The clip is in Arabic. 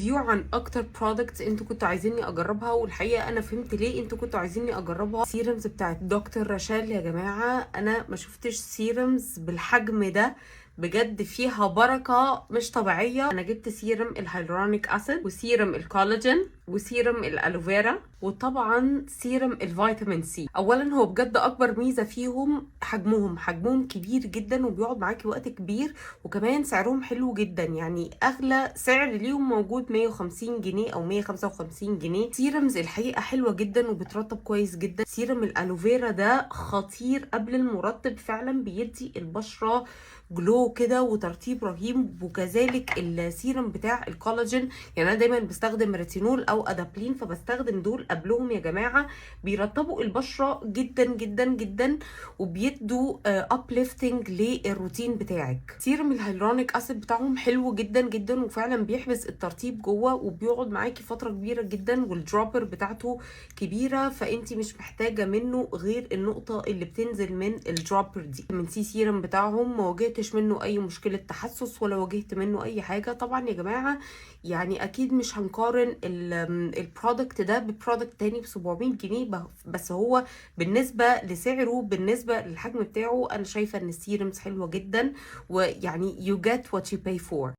ريفيو عن اكتر برودكتس انتوا كنتوا عايزيني اجربها، والحقيقه انا فهمت ليه انتوا كنتوا عايزيني اجربها. سيرمز بتاعت دكتور رشال يا جماعه، انا ما شفتش سيرمز بالحجم ده، بجد فيها بركه مش طبيعيه. انا جبت سيرم الهيلورونيك اسيد، وسيرم الكولاجين، وسيرم الالوفيرا، وطبعا سيرم الفيتامين سي. اولا هو بجد اكبر ميزه فيهم حجمهم كبير جدا، وبيقعد معاكي وقت كبير، وكمان سعرهم حلو جدا. يعني اغلى سعر ليهم موجود 150 جنيه او 155 جنيه. سيرمز الحقيقه حلوه جدا وبترطب كويس جدا. سيرم الالوفيرا ده خطير قبل المرطب، فعلا بيدي البشره جلو كده وترطيب رهيب. وكذلك السيرم بتاع الكولاجين، يعني انا دايما بستخدم ريتينول او ادابلين، فبستخدم دول قبلهم يا جماعه. بيرطبوا البشره جدا جدا جدا، وبيدوا ابليفتنج للروتين بتاعك. سيرم الهيلورونيك اسيد بتاعهم حلو جدا جدا، وفعلا بيحبس الترطيب جوه وبيقعد معاكي فتره كبيره جدا، والدروبر بتاعته كبيره، فانتي مش محتاجه منه غير النقطه اللي بتنزل من الدروبر دي. من سي سيرم بتاعهم ما واجهتش منه اي مشكله تحسس، ولا واجهت منه اي حاجه. طبعا يا جماعه يعني اكيد مش هنقارن البرودكت ده ببرودكت تاني ب 700 جنيه، بس هو بالنسبه لسعره، بالنسبه للحجم بتاعه، انا شايفه ان السيرمز حلوه جدا، ويعني you get what you pay for.